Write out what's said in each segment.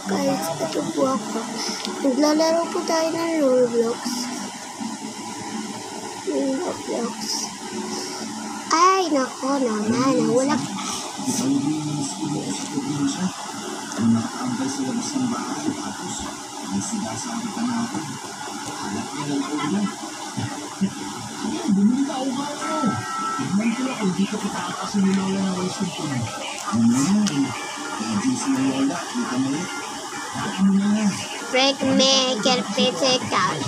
guys, ito po ako. Naglalaro po tayo ng Roblox. Ay, nako naman. Wala. Nakakambay sila sa bahay, tapos may sinasabi ka na ako. Alat niya ng ulo. Bumili ka ako ako. Tignan ko lang kung di ka patakasin ni Lola ng racing ko. Kaya di si Lola, kita mo yun. Ano na yan? Break me, get physic out.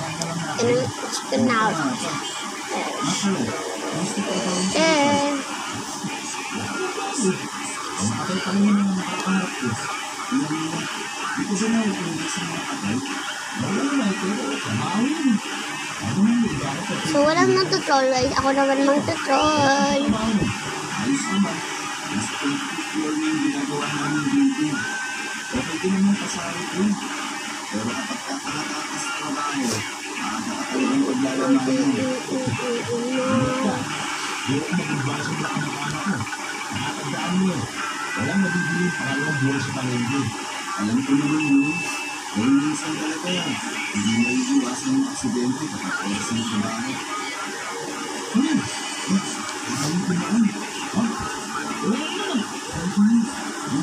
And chicken out. Ang patay pa rin yung nakakaharap ko. Di ko ba nakukulit sa mga patay? Wala na ito. Kamawin. So, walang nagtutroll guys. Ako naman magtutroll. Ayos naman. Mas 8 floor na yung ginagawa namin dito. Okay din naman kasari ko. Pero kapag kakatakas sa trabaho, nakakatalang paglalamayan. Hindi ako magbasag na kamag-anak ko. Nakakandaan mo eh. Walang nabibili pangalawang buwan sa palengke. Alam ko naman yun. Pero minsan talaga yan. Hindi na iiwasan yung aksidente kapag oras ng trabaho. Alam ko na ano. Wala naman. Hindi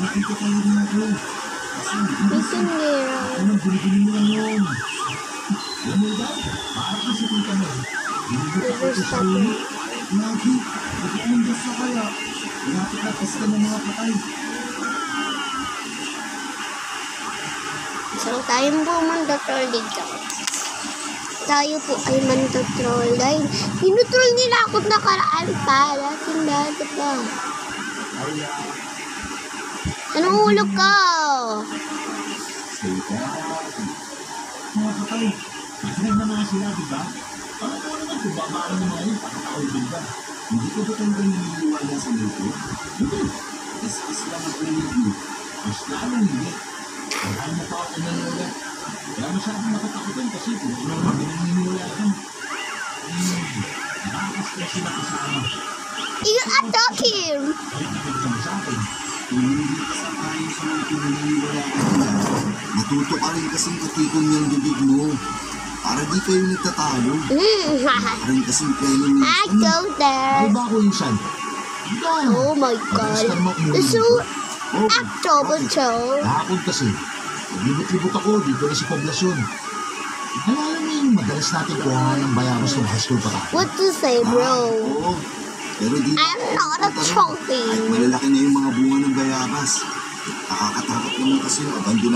nakita tayo rin ako. Kasi ako nang binibili mo lang yun. Alam mo ba? Para kasi kung kami. Hindi ko pa ito sa rin. Lagi. Nag-uundas na kaya. Pinapitakas ka ng mga patay. So, tayong po mandotroll dito. Tayo po ay mandotroll. Dahil, tinutroll nila ako nakaraan pa. Dati pa. Anong hulog ka? Mga patay. Nagsinig na mga sila, diba? Parang ko naman kung babaan naman yun, pakatawag din ba? Hindi ko ba talagang naniniwala sa luto? Hindi. Is lang ang pinigil. Mas lalong hindi. Kaya mo pa ako naniniwala. Kaya masyadong nakatakutan kasi kung ano naman naniniwala ka. Nakakasya sila kasama. You attack him! Ay, nakikita sa akin. Kung hindi ka sa tayo sa mga pinaniniwala ka nila, natuto ka rin kasing katikon yung bibig mo. Para di kayo nagtatalo. Parang kasing kayo yung I go there. Ano ba ako yung son? Oh my God. So, October 2. Kahapon kasi, naglibot-libot ako dito na sa poblasyon. Alala mo yung madalas natin kuha ng bayabas ng high school pa tayo. What to say, bro? Oo. Pero dito, I'm not a trophy. At malalaki na yung mga bunga ng bayabas. Nakakatakot naman kasi abandon